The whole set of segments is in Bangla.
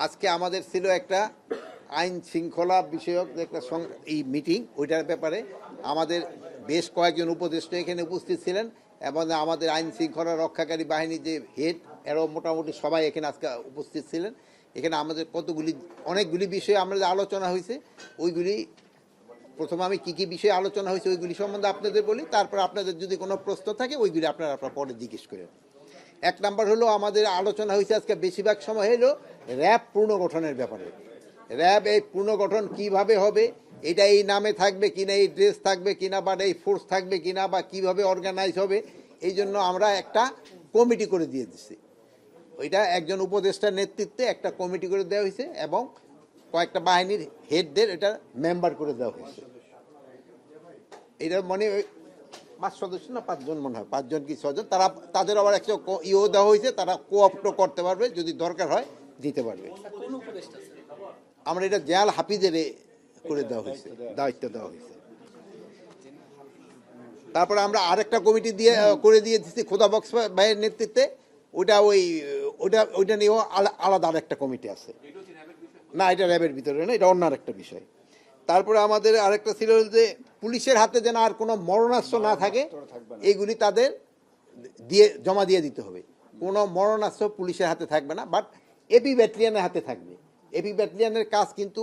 আজকে আমাদের ছিল একটা আইন শৃঙ্খলা বিষয়ক একটা এই মিটিং, ওইটার ব্যাপারে আমাদের বেশ কয়েকজন উপদেষ্টা এখানে উপস্থিত ছিলেন এবং আমাদের আইন শৃঙ্খলা রক্ষাকারী বাহিনীর যে হেড এরাও মোটামুটি সবাই এখানে আজকে উপস্থিত ছিলেন। এখানে আমাদের অনেকগুলি বিষয়ে আমাদের আলোচনা হয়েছে। ওইগুলি প্রথমে আমি কী কী বিষয়ে আলোচনা হয়েছে ওইগুলি সম্বন্ধে আপনাদের বলি, তারপর আপনাদের যদি কোনো প্রশ্ন থাকে ওইগুলি আপনারা পরে জিজ্ঞেস করেন। এক নাম্বার হলো আমাদের আলোচনা হয়েছে আজকে বেশিরভাগ সময় হলো র্যাব পুনর্গঠনের ব্যাপারে। র্যাব এই পুনর্গঠন কিভাবে হবে, এটা এই নামে থাকবে কিনা, এই ড্রেস থাকবে কিনা, বা এই ফোর্স থাকবে কিনা, বা কিভাবে অর্গানাইজ হবে, এই জন্য আমরা একটা কমিটি করে দিয়ে দিচ্ছি। ওইটা একজন উপদেষ্টার নেতৃত্বে একটা কমিটি করে দেওয়া হয়েছে এবং কয়েকটা বাহিনীর হেডদের এটা মেম্বার করে দেওয়া হয়েছে। এটা মানে 5 সদস্য না 5 জন মনে হয়, 5 জন কি 6 জন, তাদের আবার একটা ইও দেওয়া হয়েছে, তারা কোঅপ্টও করতে পারবে, যদি দরকার হয় দিতে পারবে। আমরা এটা জেল হাফিজের করে দেওয়া হয়েছে, দায়িত্ব দেওয়া হয়েছে। তারপরে আমরা আরেকটা কমিটি করে দিয়ে দিচ্ছি খোদাবক্স ভাইয়ের নেতৃত্বে। ওইটা নিয়েও আলাদা আরেকটা কমিটি আছে। না, এটা র্যাবের ভিতরে না, এটা অন্য আরেকটা বিষয়। তারপরে আমাদের আরেকটা ছিল যে পুলিশের হাতে যেন আর কোনো মরণাস্ত্র না থাকে, এইগুলি তাদের জমা দিয়ে দিতে হবে। কোনো মরণাস্ত্র পুলিশের হাতে থাকবে না, বাট এপি ব্যাটালিয়নের হাতে থাকবে। এপি ব্যাটালিয়নের কাজ কিন্তু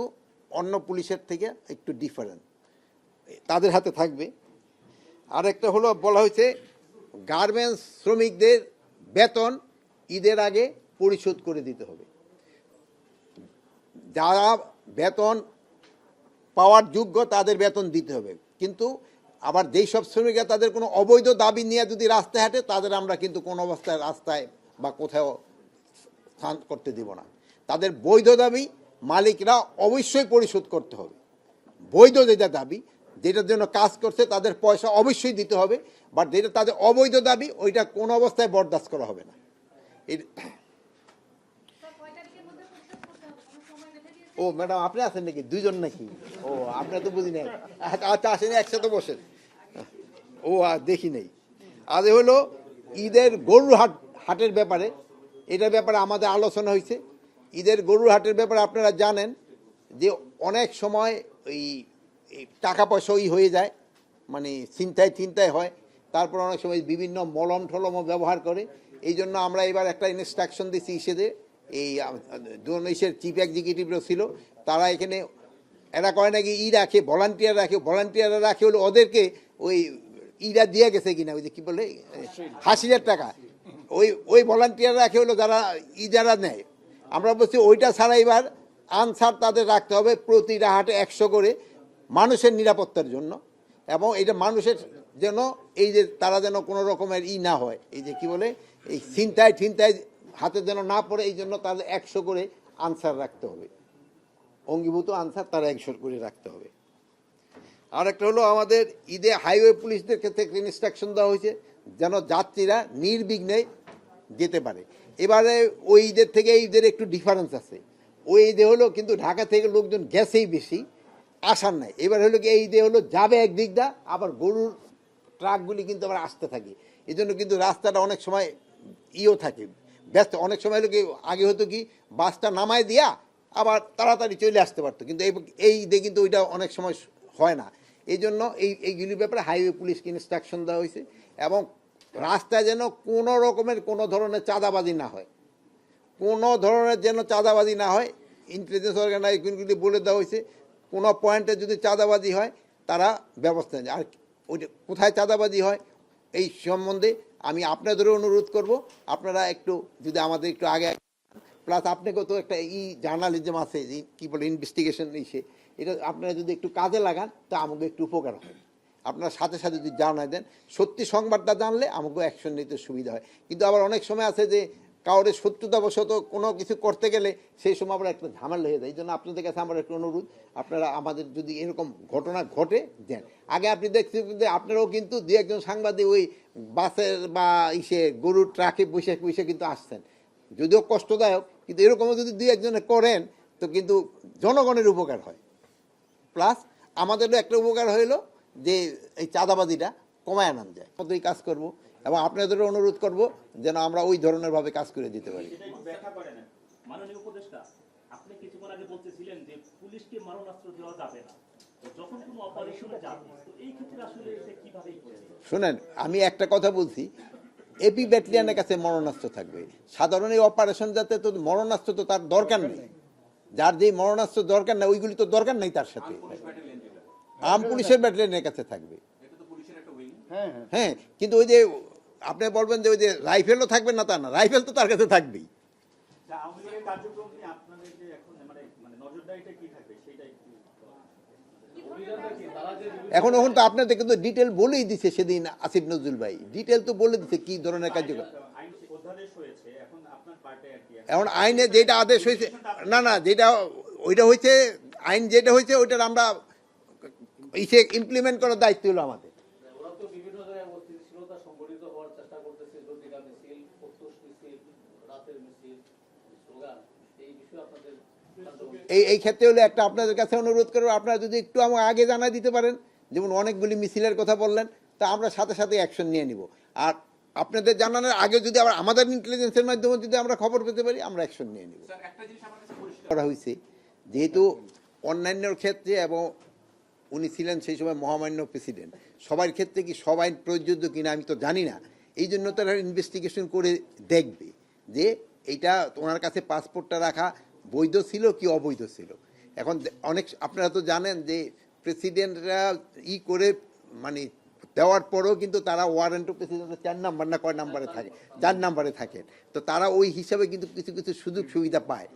অন্য পুলিশের থেকে একটু ডিফারেন্ট, তাদের হাতে থাকবে। আরেকটা হলো বলা হয়েছে গার্মেন্টস শ্রমিকদের বেতন ঈদের আগে পরিশোধ করে দিতে হবে। যারা বেতন পাওয়ার যোগ্য তাদের বেতন দিতে হবে, কিন্তু আবার যেই সব শ্রমিকরা তাদের কোনো অবৈধ দাবি নিয়ে যদি রাস্তায় হাঁটে তাদের আমরা কিন্তু কোনো অবস্থায় রাস্তায় বা কোথাও স্থান করতে দিব না। তাদের বৈধ দাবি মালিকরা অবশ্যই পরিশোধ করতে হবে। বৈধ যেটা দাবি, যেটার জন্য কাজ করছে তাদের পয়সা অবশ্যই দিতে হবে, বাট যেটা তাদের অবৈধ দাবি ওইটা কোনো অবস্থায় বরদাস্ত করা হবে না। ও ম্যাডাম, আপনি আছেন নাকি? 2 জন নাকি? ও, আপনার তো বুঝি নাই। আচ্ছা, আসেন, একসাথে বসেন। ও দেখি নেই। আজ হলো ঈদের গরুর হাটের ব্যাপারে, এটার ব্যাপারে আমাদের আলোচনা হয়েছে। ঈদের গরুর হাটের ব্যাপারে আপনারা জানেন যে অনেক সময় এই টাকা পয়সা হয়ে যায়, মানে চিন্তায় হয়। তারপর অনেক সময় বিভিন্ন মলম ঠলমও ব্যবহার করে। এই জন্য আমরা এবার একটা ইনস্ট্রাকশন দিচ্ছি হিসেবে, এই দুর্নীতির চিফ এক্সিকিউটিভরা ছিল, তারা এখানে এরা করে নাকি রাখে, ভলান্টিয়াররা রাখে হলো ওদেরকে ওই দিয়ে গেছে কিনা, ওই যে কী বলে হাসিলের টাকা, ওই ভলান্টিয়ার রাখে হলো যারা নেয়। আমরা বলছি ওইটা ছাড়া এবার আনসার তাদের রাখতে হবে প্রতিটা হাটে 100 করে, মানুষের নিরাপত্তার জন্য। এবং এটা মানুষের যেন এই যে তারা যেন কোনো রকমের না হয়, এই যে কি বলে এই ছিনতাই হাতে যেন না পড়ে, এই জন্য তাদের 100 করে আনসার রাখতে হবে, অঙ্গীভূত আনসার তারা 100 করে রাখতে হবে। আর একটা হলো আমাদের ঈদে হাইওয়ে পুলিশদের ক্ষেত্রে ইনস্ট্রাকশন দেওয়া হয়েছে যেন যাত্রীরা নির্বিঘ্নে যেতে পারে। এবারে ওই ঈদের থেকে এই ঈদের একটু ডিফারেন্স আছে। ওই ঈদে হলো কিন্তু ঢাকা থেকে লোকজন গেছেই বেশি, আসার নাই। এবার হলো কি এই ঈদে হলো যাবে একদিক দা, আবার গরুর ট্রাকগুলি কিন্তু আবার আসতে থাকে। এই জন্য কিন্তু রাস্তাটা অনেক সময় থাকে ব্যস্ত। অনেক সময় হলো কি আগে হতো কি বাসটা নামায় দিয়া আবার তাড়াতাড়ি চলে আসতে পারতো, কিন্তু এই ঈদে কিন্তু ওইটা অনেক সময় হয় না। এই জন্য এইগুলির ব্যাপারে হাইওয়ে পুলিশকে ইনস্ট্রাকশন দেওয়া হয়েছে, এবং রাস্তায় যেন কোনো রকমের কোনো ধরনের চাঁদাবাজি না হয়, কোনো ধরনের যেন চাঁদাবাজি না হয়। ইন্টেলিজেন্স অর্গানাইজেশনগুলি বলে দেওয়া হয়েছে কোনো পয়েন্টে যদি চাঁদাবাজি হয় তারা ব্যবস্থা নেয়। আর ওইটা কোথায় চাঁদাবাজি হয় এই সম্বন্ধে আমি আপনাদেরও অনুরোধ করব, আপনারা একটু যদি আমাদের একটু আগে, প্লাস আপনাকেও তো একটা জার্নালিজম আছে, কি বলে ইনভেস্টিগেশন, এটা আপনারা যদি একটু কাজে লাগান তা আমাকে একটু উপকার হয়। আপনারা সাথে সাথে যদি জানাই দেন, সত্যি সংবাদটা জানলে আমাকেও অ্যাকশন নিতে সুবিধা হয়। কিন্তু আবার অনেক সময় আছে যে কাউরে শত্রুতাবশত কোনো কিছু করতে গেলে সেই সময় আবার একটা ঝামেলা হয়ে যায়। এই জন্য আপনাদের কাছে আমার একটা অনুরোধ, আপনারা আমাদের যদি এরকম ঘটনা ঘটে দেন। আগে আপনি দেখছেন যে আপনারাও কিন্তু দু একজন সাংবাদিক ওই বাসের বা গরুর ট্রাকে বসে কিন্তু আসছেন, যদিও কষ্টদায়ক, কিন্তু এরকমও যদি দু একজনে করেন তো কিন্তু জনগণের উপকার হয়। প্লাস আমাদেরও একটা উপকার হইলো যে এই চাঁদাবাজিটা কমায় আনান যায়। মতোই কাজ করব, এবং আপনাদেরও অনুরোধ করব যেন আমরা ওই ধরনের ভাবে কাজ করে দিতে পারি। বলতেছিলেন যে পুলিশকে মারণাস্ত্র দেওয়া যাবে না, তো যখন কোনো অপারেশনে যাবে, তো এই ক্ষেত্রে আসলে এটা কিভাবে করবে? শোনেন, আমি একটা কথা বলছি, এপি ব্যাটালিয়ানের কাছে মরণাস্ত্র থাকবে। সাধারণ এই অপারেশন যাতে তো মরণাস্ত্র তো তার দরকার নেই, যার যে মরণাস্ত্র দরকার না ওইগুলি তো দরকার নেই তার সাথে। আর্ম পুলিশের ব্যাটালিয়নের কাছে থাকবে। হ্যাঁ, কিন্তু ওই যে আপনি বলবেন যে ওই যে রাইফেলও থাকবে না, তা না, রাইফেল তো তার কাছে থাকবেই। আওয়ামী লীগের কার্যক্রম নিয়ে আপনাদের যে এখন মানে নজরদারিটা কি থাকবে সেটা একটু এখন তো আপনাদের কিন্তু ডিটেল বলেই দিছে সেদিন আসিফ নজরুল ভাই, ডিটেল তো বলে দিছে কি ধরনের কার্যক্রম। আইন অধ্যাদেশ হয়েছে, এখন আপনার পার্টি আর কি এখন আইনে যেটা আদেশ হয়েছে, না না, যেটা ওইটা হয়েছে আইন যেটা হয়েছে ওইটার আমরা ইসে ইমপ্লিমেন্ট করার দায়িত্ব হলো আমাদের। ওরা তো বিভিন্ন জায়গায় অস্থিতিশীলতা সংগঠিত হওয়ার চেষ্টা করতেছে, জটিকা মিছিল, প্রত্যুষ মিছিল, রাতের মিছিল, স্লোগান, এই বিষয়ে আপনাদের এই ক্ষেত্রে হলে একটা আপনাদের কাছে অনুরোধ করবো, আপনারা যদি একটু আমাকে আগে জানাই দিতে পারেন, যেমন অনেকগুলি মিছিলের কথা বললেন, তা আমরা সাথে সাথে অ্যাকশন নিয়ে নিব। আর আপনাদের জানানোর আগে যদি আবার আমাদের ইন্টেলিজেন্সের মাধ্যমে যদি আমরা খবর পেতে পারি, আমরা অ্যাকশন নিয়ে নিব। করা হয়েছে যেহেতু অন্যান্যর ক্ষেত্রে, এবং উনি ছিলেন সেই সময় মহামান্য প্রেসিডেন্ট, সবার ক্ষেত্রে কি সব আইন প্রযোজ্য কিনা আমি তো জানি না, এই জন্য তারা ইনভেস্টিগেশন করে দেখবে যে এইটা ওনার কাছে পাসপোর্টটা রাখা বৈধ ছিল কি অবৈধ ছিল। এখন অনেক আপনারা তো জানেন যে প্রেসিডেন্টরা করে মানে দেওয়ার পরেও কিন্তু তারা ওয়ারেন্ট অফ প্রেসিডেন্টের 4 নাম্বার না কয় নাম্বারে থাকে, 4 নাম্বারে থাকেন, তো তারা ওই হিসাবে কিন্তু কিছু কিছু সুযোগ সুবিধা পায়,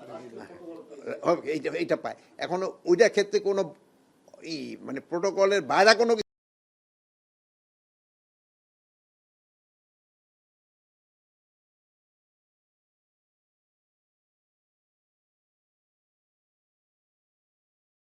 এইটা পায়। এখন ওইটার ক্ষেত্রে কোনো মানে প্রোটোকলের বাইরে কোনো